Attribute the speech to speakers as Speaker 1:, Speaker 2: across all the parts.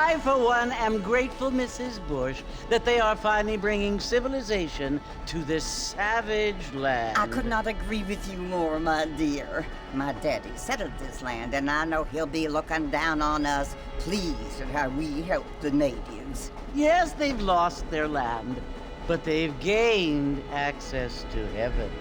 Speaker 1: I, for one, am grateful, Mrs. Bush, that they are finally bringing civilization to this savage land.
Speaker 2: I could not agree with you more, my dear. My daddy settled this land, and I know he'll be looking down on us, pleased at how we help the natives.
Speaker 1: Yes, they've lost their land, but they've gained access to heaven.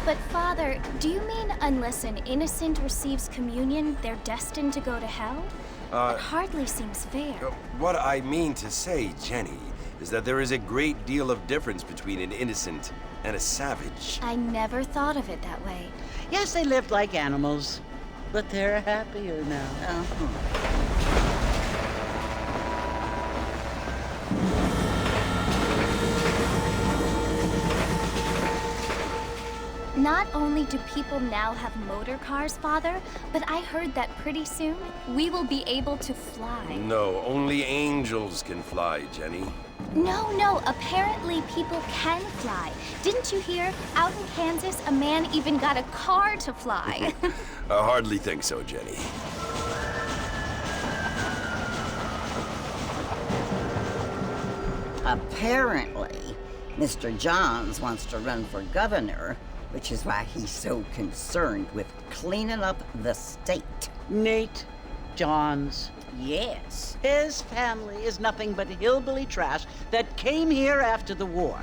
Speaker 3: But Father, do you mean unless an innocent receives communion, they're destined to go to hell? That hardly seems fair.
Speaker 4: What I mean to say, Jenny, is that there is a great deal of difference between an innocent and a savage.
Speaker 3: I never thought of it that way.
Speaker 1: Yes, they lived like animals, but they're happier now.
Speaker 3: Not only do people now have motor cars, Father, but I heard that pretty soon we will be able to fly.
Speaker 4: No, only angels can fly, Jenny.
Speaker 3: No, apparently people can fly. Didn't you hear? Out in Kansas, a man even got a car to fly.
Speaker 4: I hardly think so, Jenny.
Speaker 2: Apparently, Mr. Johns wants to run for governor, which is why he's so concerned with cleaning up the state.
Speaker 1: Nate Johns.
Speaker 2: Yes.
Speaker 1: His family is nothing but hillbilly trash that came here after the war.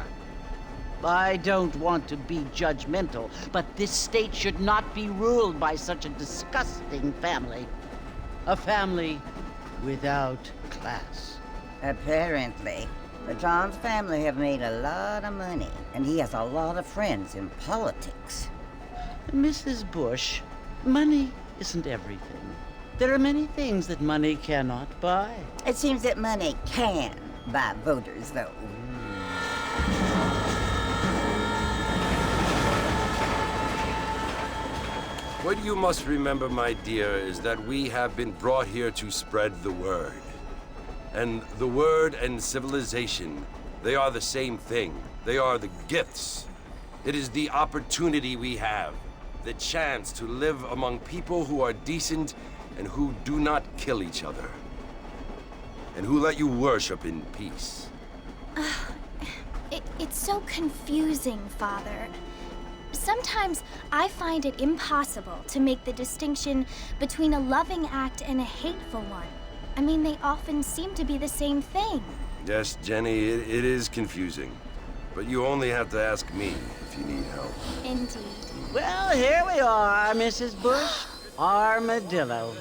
Speaker 1: I don't want to be judgmental, but this state should not be ruled by such a disgusting family. A family without class.
Speaker 2: Apparently. But John's family have made a lot of money, and he has a lot of friends in politics.
Speaker 1: Mrs. Bush, money isn't everything. There are many things that money cannot buy.
Speaker 2: It seems that money can buy voters, though.
Speaker 4: What you must remember, my dear, is that we have been brought here to spread the word. And the word and civilization, they are the same thing. They are the gifts. It is the opportunity we have, the chance to live among people who are decent and who do not kill each other, and who let you worship in peace.
Speaker 3: It's so confusing, Father. Sometimes I find it impossible to make the distinction between a loving act and a hateful one. I mean, they often seem to be the same thing.
Speaker 4: Yes, Jenny, it is confusing. But you only have to ask me if you need help.
Speaker 3: Indeed.
Speaker 1: Well, here we are, Mrs. Bush. Armadillo.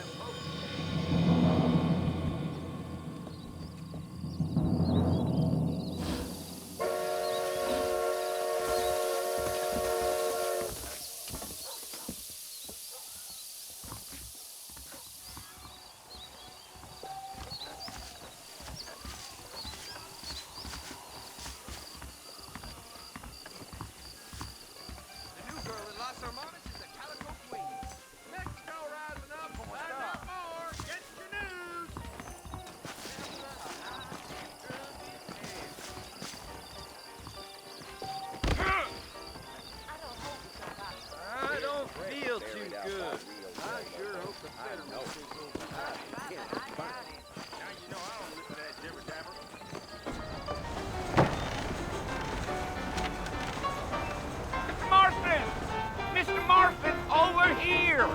Speaker 5: Mr. Marston, over here!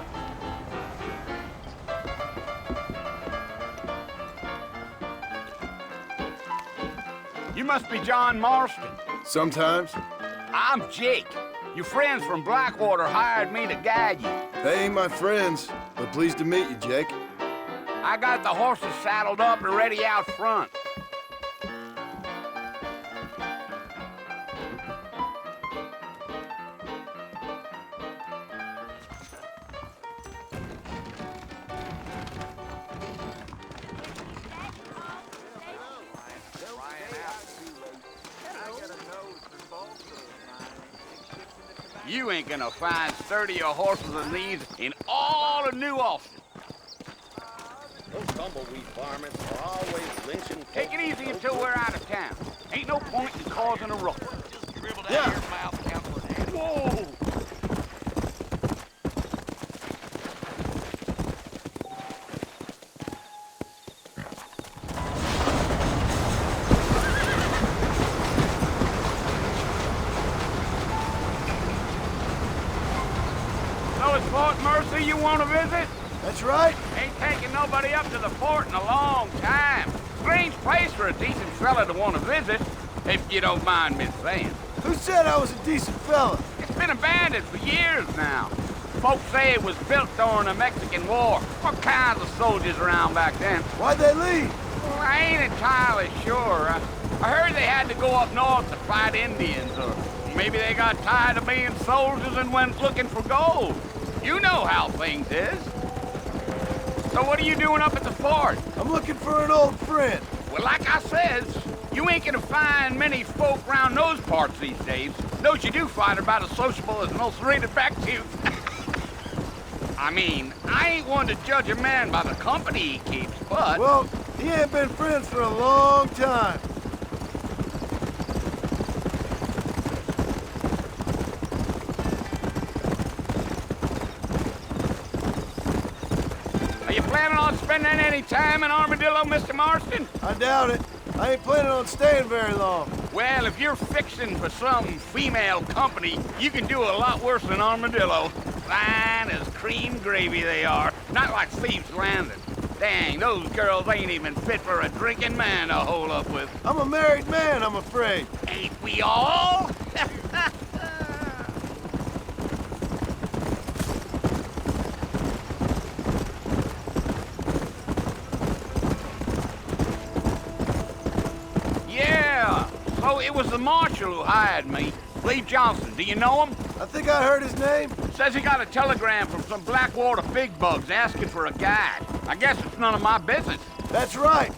Speaker 5: You must be John Marston.
Speaker 6: Sometimes.
Speaker 5: I'm Jake. Your friends from Blackwater hired me to guide you.
Speaker 6: They ain't my friends, but pleased to meet you, Jake.
Speaker 5: I got the horses saddled up and ready out front. You ain't gonna find sturdier horses than these in all of New Austin.
Speaker 7: Those tumbleweed varmints are always lynching.
Speaker 5: Take it easy until we're out of town. Ain't no point in causing a ruckus.
Speaker 7: Yeah.
Speaker 5: Whoa! So it's Fort Mercer you want to visit?
Speaker 6: That's right.
Speaker 5: Ain't taking nobody up to the fort in a long time. Strange place for a decent fella to want to visit, if you don't mind me saying.
Speaker 6: Who said I was a decent fella?
Speaker 5: It's been abandoned for years now. Folks say it was built during the Mexican War. What kinds of soldiers around back then?
Speaker 6: Why'd they leave?
Speaker 5: Well, I ain't entirely sure. I heard they had to go up north to fight Indians, or maybe they got tired of being soldiers and went looking for gold. You know how things is. So what are you doing up at the fort?
Speaker 6: I'm looking for an old friend.
Speaker 5: Well, like I says, you ain't gonna find many folk around those parts these days. Those you do find are about as sociable as most rated back tooth. I mean, I ain't one to judge a man by the company he keeps, but...
Speaker 6: Well, he ain't been friends for a long time.
Speaker 5: Are you planning on spending any time in Armadillo, Mr. Marston?
Speaker 6: I doubt it. I ain't planning on staying very long.
Speaker 5: Well, if you're fixing for some female company, you can do a lot worse than Armadillo. Fine as cream gravy they are, not like Thieves' Landing. Dang, those girls ain't even fit for a drinking man to hole up with.
Speaker 6: I'm a married man, I'm afraid.
Speaker 5: Ain't we all? Oh, it was the marshal who hired me. Lee Johnson, do you know him?
Speaker 6: I think I heard his name.
Speaker 5: Says he got a telegram from some Blackwater big bugs asking for a guide. I guess it's none of my business.
Speaker 6: That's right.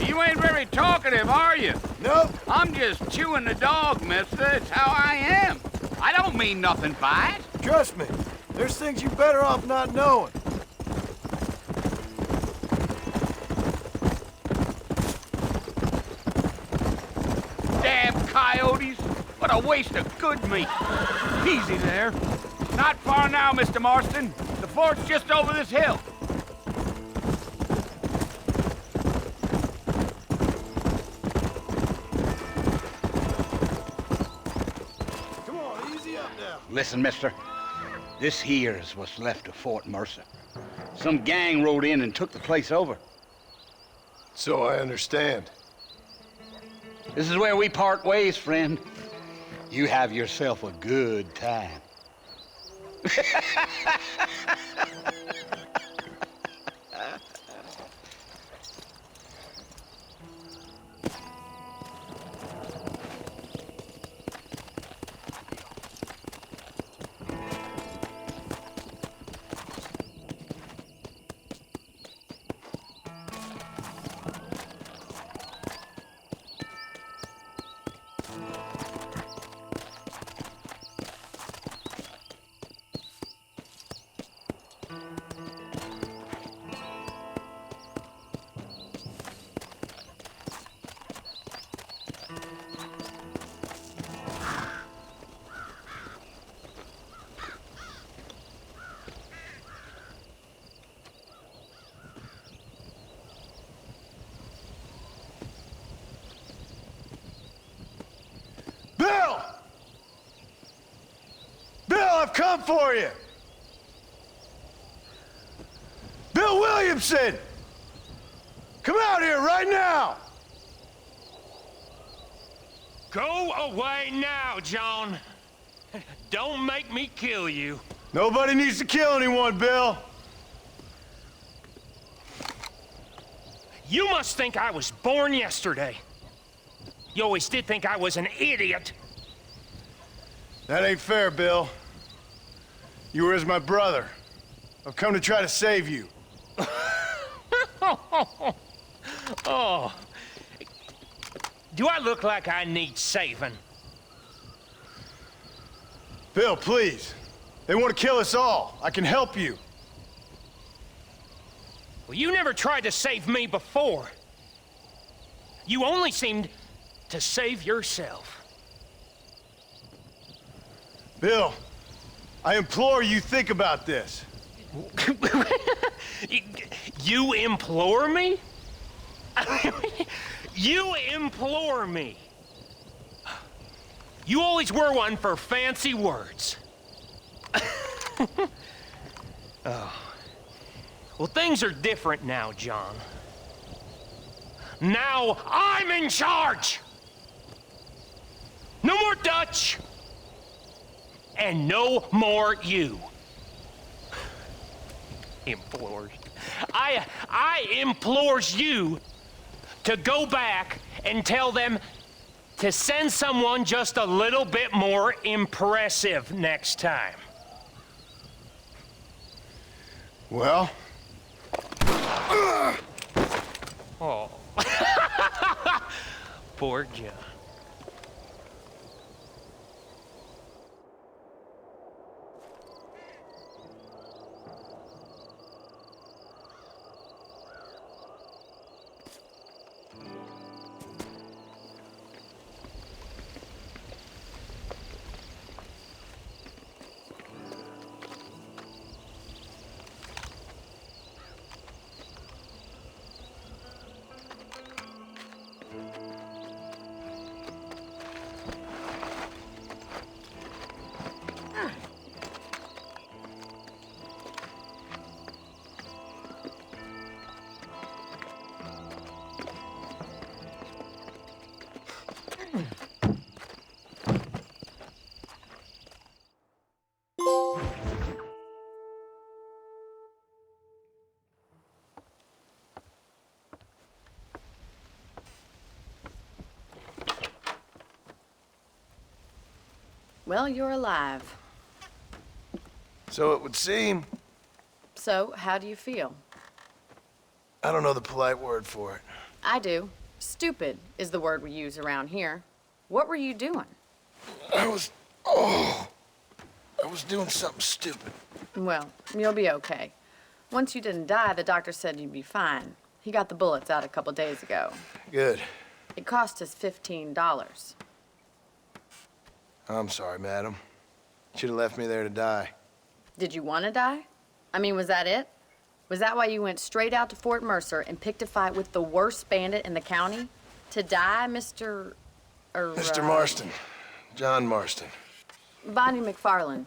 Speaker 5: You ain't very talkative, are you?
Speaker 6: Nope.
Speaker 5: I'm just chewing the dog, mister. It's how I am. I don't mean nothing by it.
Speaker 6: Trust me. There's things you better off not knowing.
Speaker 5: Damn coyotes. What a waste of good meat. Easy there. Not far now, Mr. Marston. The fort's just over this hill.
Speaker 6: Come on, easy up now.
Speaker 5: Listen, mister. This here's what's left of Fort Mercer. Some gang rode in and took the place over.
Speaker 6: So I understand.
Speaker 5: This is where we part ways, friend. You have yourself a good time.
Speaker 6: Bill! Bill, I've come for you! Bill Williamson! Come out here right now!
Speaker 8: Go away now, John. Don't make me kill you.
Speaker 6: Nobody needs to kill anyone, Bill.
Speaker 8: You must think I was born yesterday. You always did think I was an idiot.
Speaker 6: That ain't fair, Bill. You were as my brother. I've come to try to save you.
Speaker 8: Oh. Do I look like I need saving?
Speaker 6: Bill, please. They want to kill us all. I can help you.
Speaker 8: Well, you never tried to save me before. You only seemed to save yourself.
Speaker 6: Bill, I implore you think about this.
Speaker 8: You implore me? You implore me. You always were one for fancy words. Oh. Well, things are different now, John. Now I'm in charge! No more Dutch! And no more you. Implores. I implores you to go back and tell them to send someone just a little bit more impressive next time.
Speaker 6: Well?
Speaker 8: Oh. Poor John.
Speaker 9: Well, you're alive.
Speaker 6: So it would seem.
Speaker 9: So, how do you feel?
Speaker 6: I don't know the polite word for it.
Speaker 9: I do. Stupid is the word we use around here. What were you doing?
Speaker 6: I was doing something stupid.
Speaker 9: Well, you'll be okay. Once you didn't die, the doctor said you'd be fine. He got the bullets out a couple days ago.
Speaker 6: Good.
Speaker 9: It cost us $15.
Speaker 6: I'm sorry, madam. Should have left me there to die.
Speaker 9: Did you want to die? I mean, was that it? Was that why you went straight out to Fort Mercer and picked a fight with the worst bandit in the county? To die, Mr.
Speaker 6: Mr. Marston. John Marston.
Speaker 9: Bonnie MacFarlane.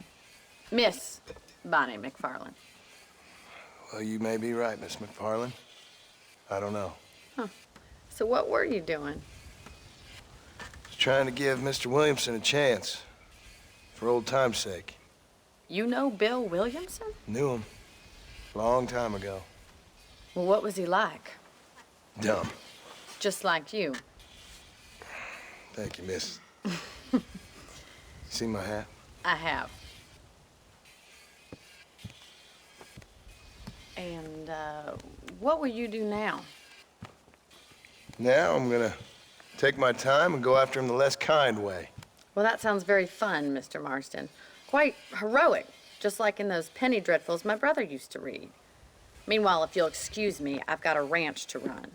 Speaker 9: Miss Bonnie MacFarlane.
Speaker 6: Well, you may be right, Miss MacFarlane. I don't know.
Speaker 9: So what were you doing?
Speaker 6: Just trying to give Mr. Williamson a chance. For old time's sake.
Speaker 9: You know Bill Williamson?
Speaker 6: Knew him. Long time ago.
Speaker 9: Well, what was he like?
Speaker 6: Dumb.
Speaker 9: Just like you.
Speaker 6: Thank you, miss. See my hat?
Speaker 9: I have. And, what will you do now?
Speaker 6: Now I'm gonna take my time and go after him the less kind way.
Speaker 9: Well, that sounds very fun, Mr. Marston. Quite heroic, just like in those penny dreadfuls my brother used to read. Meanwhile, if you'll excuse me, I've got a ranch to run.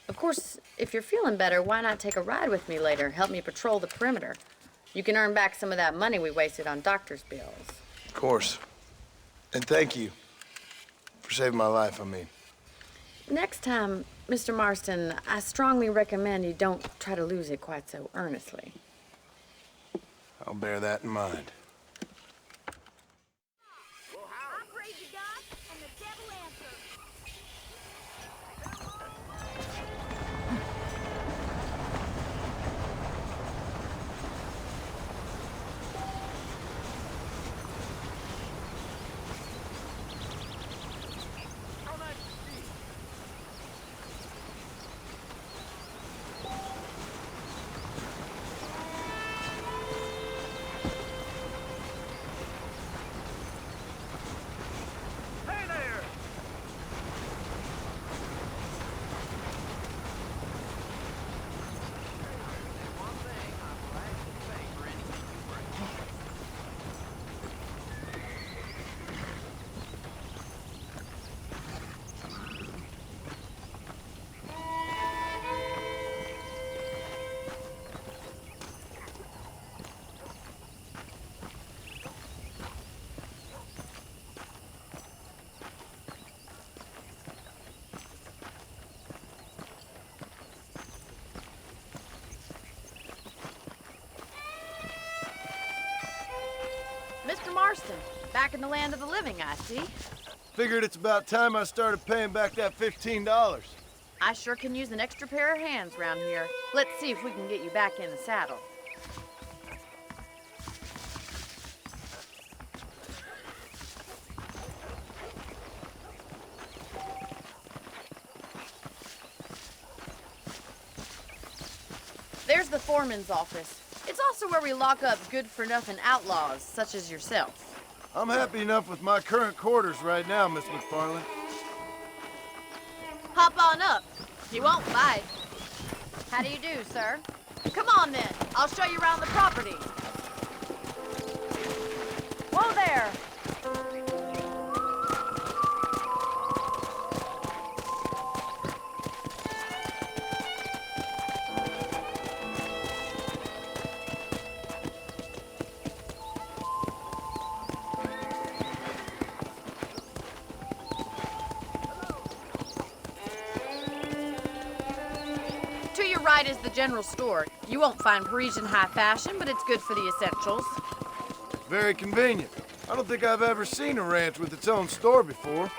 Speaker 9: Of course, if you're feeling better, why not take a ride with me later? Help me patrol the perimeter. You can earn back some of that money we wasted on doctor's bills.
Speaker 6: Of course. And thank you for saving my life, I mean.
Speaker 9: Next time, Mr. Marston, I strongly recommend you don't try to lose it quite so earnestly.
Speaker 6: I'll bear that in mind.
Speaker 9: Mr. Marston, back in the land of the living, I see.
Speaker 6: Figured it's about time I started paying back that $15.
Speaker 9: I sure can use an extra pair of hands around here. Let's see if we can get you back in the saddle. There's the foreman's office. It's also where we lock up good-for-nothing outlaws, such as yourself.
Speaker 6: I'm happy enough with my current quarters right now, Miss MacFarlane.
Speaker 9: Hop on up. He won't bite. How do you do, sir? Come on, then. I'll show you around the property. Whoa there! To your right is the general store. You won't find Parisian high fashion, but it's good for the essentials.
Speaker 6: Very convenient. I don't think I've ever seen a ranch with its own store before.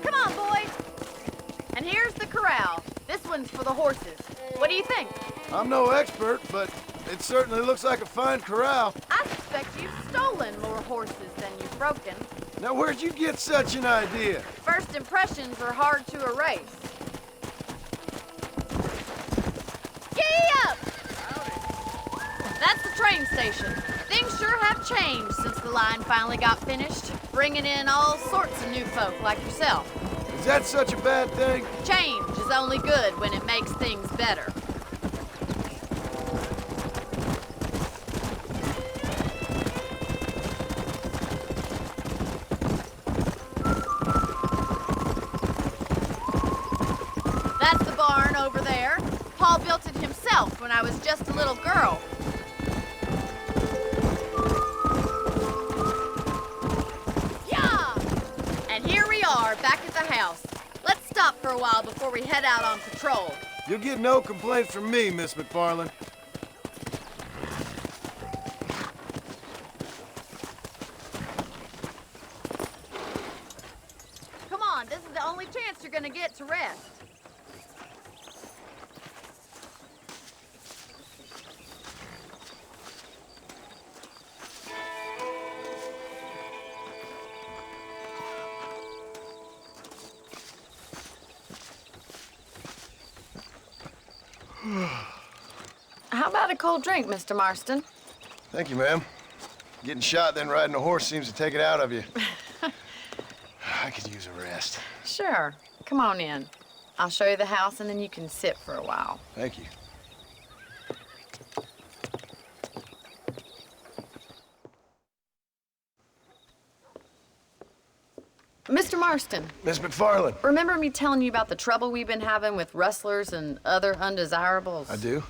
Speaker 9: Come on, boys. And here's the corral. This one's for the horses. What do you think?
Speaker 6: I'm no expert, but it certainly looks like a fine corral.
Speaker 9: I suspect you've stolen more horses than you've broken.
Speaker 6: Now, where'd you get such an idea?
Speaker 9: First impressions are hard to erase. Confrontation. Things sure have changed since the line finally got finished, bringing in all sorts of new folk like yourself.
Speaker 6: Is that such a bad thing?
Speaker 9: Change is only good when it makes things better. That's the barn over there. Paul built it himself when I was just a little girl. Yeah! And here we are, back at the house. Let's stop for a while before we head out on patrol.
Speaker 6: You'll get no complaints from me, Miss MacFarlane.
Speaker 9: Come on, this is the only chance you're gonna get to rest. How about a cold drink, Mr. Marston?
Speaker 6: Thank you, ma'am. Getting shot, then riding a horse seems to take it out of you. I could use a rest.
Speaker 9: Sure. Come on in. I'll show you the house, and then you can sit for a while.
Speaker 6: Thank you.
Speaker 9: Mr. Marston,
Speaker 6: Miss MacFarlane.
Speaker 9: remember me telling you about the trouble we've been having with rustlers and other undesirables?
Speaker 6: I do.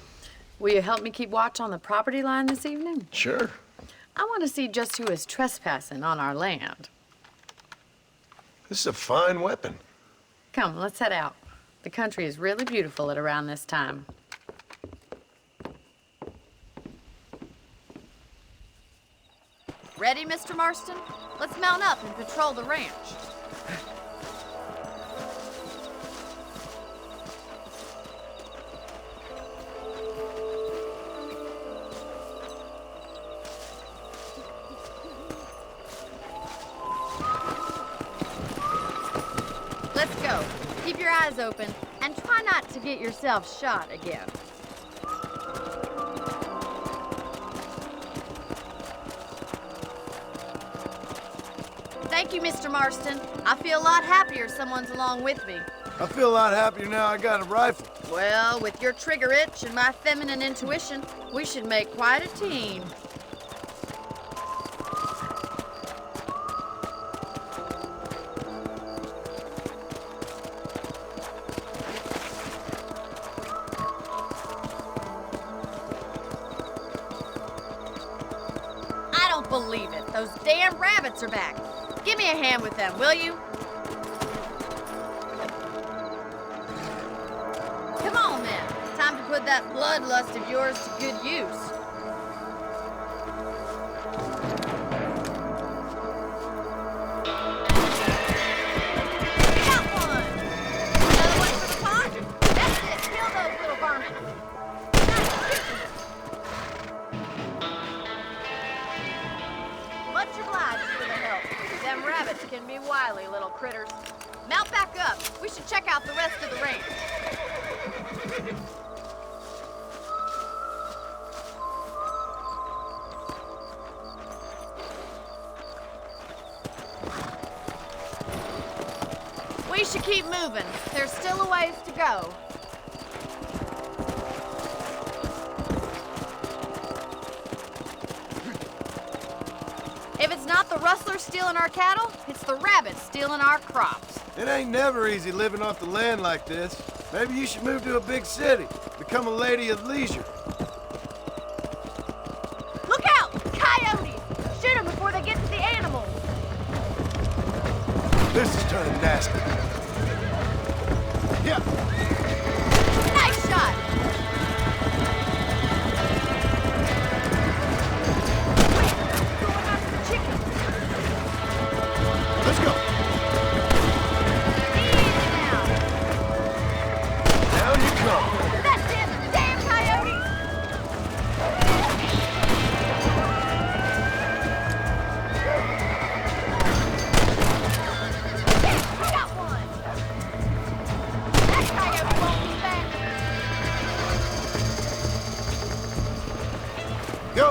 Speaker 9: Will you help me keep watch on the property line this evening?
Speaker 6: Sure.
Speaker 9: I want to see just who is trespassing on our land.
Speaker 6: This is a fine weapon.
Speaker 9: Come, let's head out. The country is really beautiful at around this time. Ready, Mr. Marston? Let's mount up and patrol the ranch. Let's go. Keep your eyes open and try not to get yourself shot again. Thank you, Mr. Marston. I feel a lot happier someone's along with me.
Speaker 6: I feel a lot happier now I got a rifle.
Speaker 9: Well, with your trigger itch and my feminine intuition, we should make quite a team. I don't believe it. Those damn rabbits are back. Give me a hand with them, will you? Come on, then. Time to put that bloodlust of yours to good use. Got one! Another one for the pot? That's it. Kill those little vermin. Nice shooting. Much obliged for the help. Them rabbits can be wily little critters. Mount back up. We should check out the rest of the range. We should keep moving. There's still a ways to go. If it's not the rustlers stealing our cattle, it's the rabbits stealing our crops.
Speaker 6: It ain't never easy living off the land like this. Maybe you should move to a big city. Become a lady of leisure.
Speaker 9: Look out! Coyotes! Shoot them before they get to the animals.
Speaker 6: This is turning nasty. Yeah.
Speaker 9: Nice shot! Going after the chickens.
Speaker 6: Let's go.
Speaker 9: Easy now.
Speaker 6: Down you come.
Speaker 9: That's it! Damn coyotes! We got one! That coyote won't be back.
Speaker 6: Go.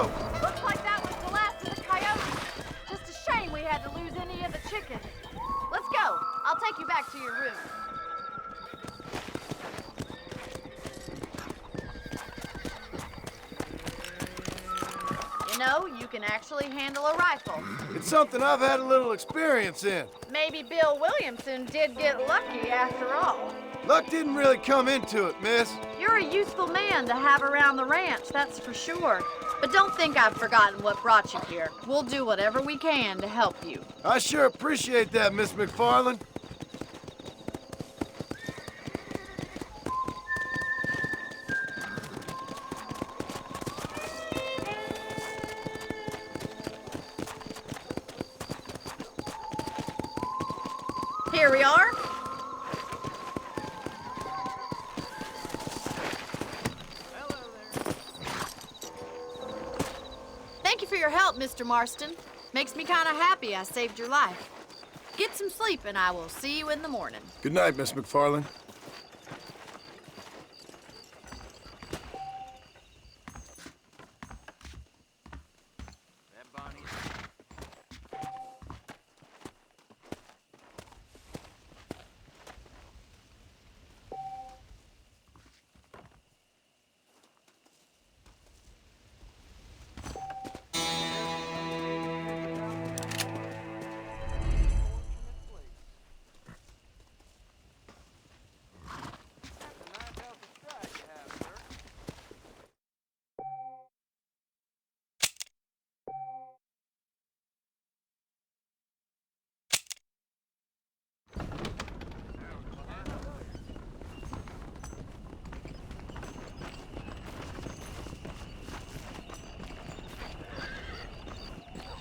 Speaker 9: know you can actually handle a rifle.
Speaker 6: It's something I've had a little experience in.
Speaker 9: Maybe Bill Williamson did get lucky after all.
Speaker 6: Luck didn't really come into it, miss.
Speaker 9: You're a useful man to have around the ranch, that's for sure. But don't think I've forgotten what brought you here. We'll do whatever we can to help you.
Speaker 6: I sure appreciate that, Miss MacFarlane.
Speaker 9: Here we are. Thank you for your help, Mr. Marston. Makes me kind of happy I saved your life. Get some sleep and I will see you in the morning.
Speaker 6: Good night, Miss MacFarlane.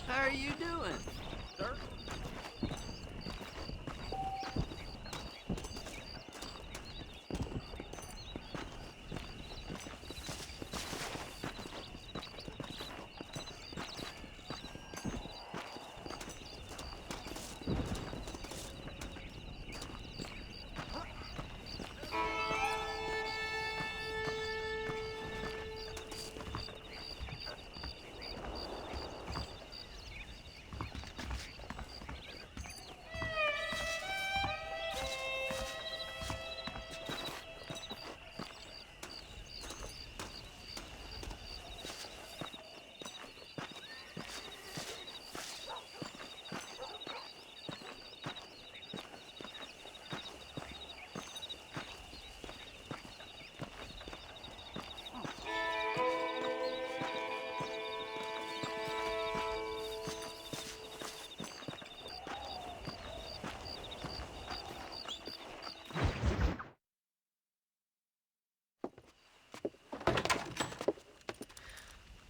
Speaker 7: How are you doing, sir?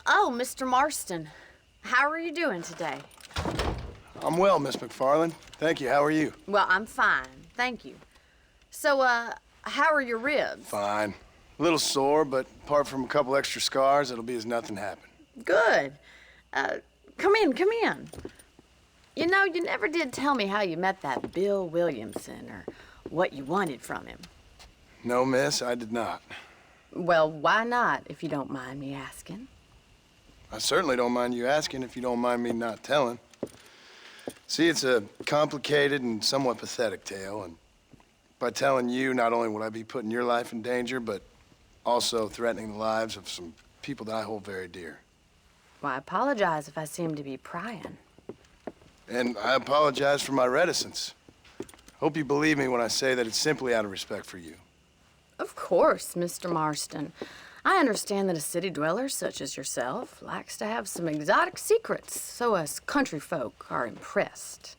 Speaker 9: Oh, Mr. Marston. How are you doing today?
Speaker 6: I'm well, Miss MacFarlane. Thank you. How are you?
Speaker 9: Well, I'm fine. Thank you. So, how are your ribs?
Speaker 6: Fine. A little sore, but apart from a couple extra scars, it'll be as nothing happened.
Speaker 9: Good. Come in, come in. You know, you never did tell me how you met that Bill Williamson or what you wanted from him.
Speaker 6: No, miss, I did not.
Speaker 9: Well, why not, if you don't mind me asking?
Speaker 6: I certainly don't mind you asking if you don't mind me not telling. See, it's a complicated and somewhat pathetic tale, and by telling you, not only would I be putting your life in danger, but also threatening the lives of some people that I hold very dear.
Speaker 9: Well, I apologize if I seem to be prying.
Speaker 6: And I apologize for my reticence. Hope you believe me when I say that it's simply out of respect for you.
Speaker 9: Of course, Mr. Marston. I understand that a city dweller such as yourself likes to have some exotic secrets, so us country folk are impressed.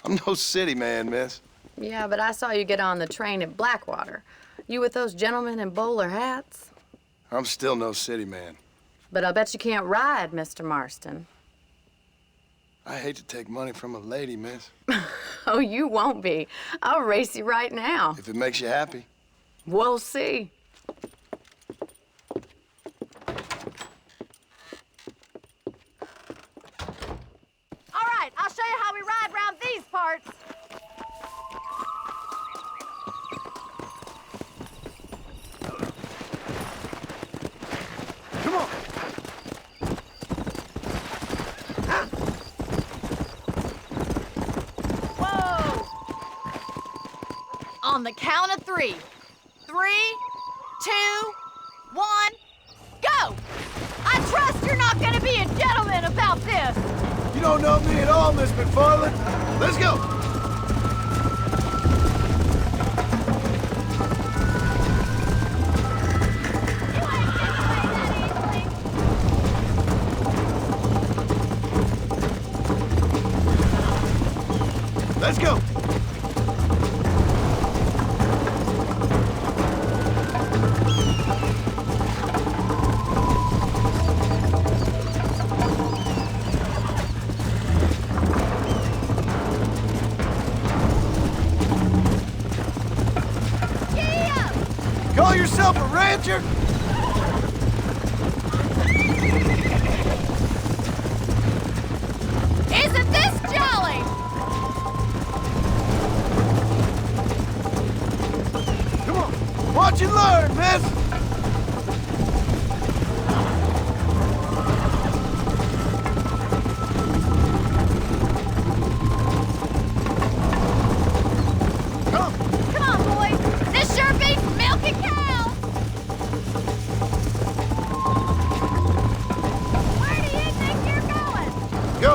Speaker 6: I'm no city man, miss.
Speaker 9: Yeah, but I saw you get on the train at Blackwater. You with those gentlemen in bowler hats?
Speaker 6: I'm still no city man.
Speaker 9: But I'll bet you can't ride, Mr. Marston.
Speaker 6: I hate to take money from a lady, miss.
Speaker 9: Oh, you won't be. I'll race you right now.
Speaker 6: If it makes you happy.
Speaker 9: We'll see. All right, I'll show you how we ride round these parts.
Speaker 6: Come on.
Speaker 9: Whoa! On the count of 3. 3, 2, 1, go! I trust you're not not gonna be a gentleman about this!
Speaker 6: You don't know me at all, Miss MacFarlane. Let's go.
Speaker 9: You ain't getting away that easily!
Speaker 6: Let's go. Call yourself a rancher?
Speaker 9: Isn't this jolly?
Speaker 6: Come on, watch and learn, miss.
Speaker 9: Come on, boys. This sure beats milking cows. Where do you think you're going?
Speaker 6: Go.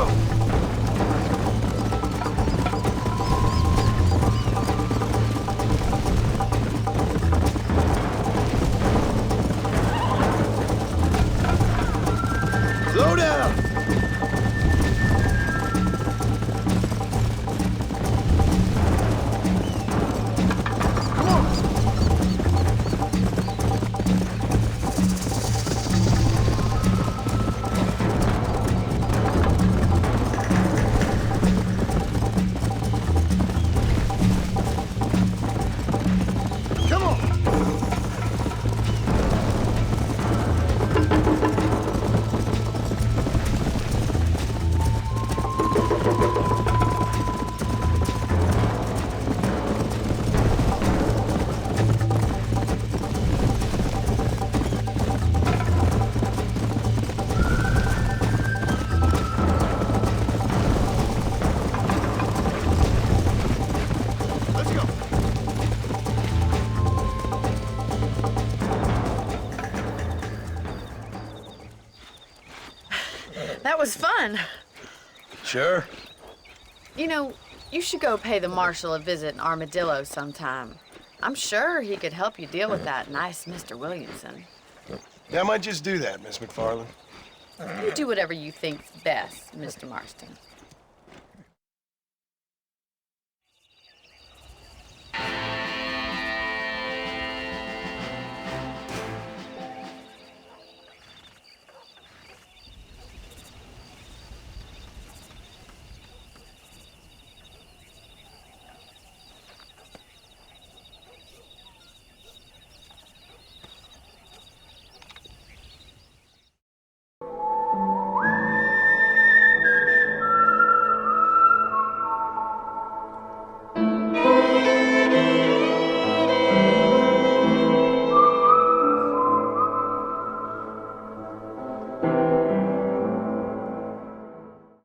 Speaker 6: Slow down. Come on. Come on. Let's go.
Speaker 9: That was fun.
Speaker 6: Sure.
Speaker 9: You know, you should go pay the marshal a visit in Armadillo sometime. I'm sure he could help you deal with that nice Mr. Williamson.
Speaker 6: Yeah, I might just do that, Miss MacFarlane.
Speaker 9: You do whatever you think's best, Mr. Marston.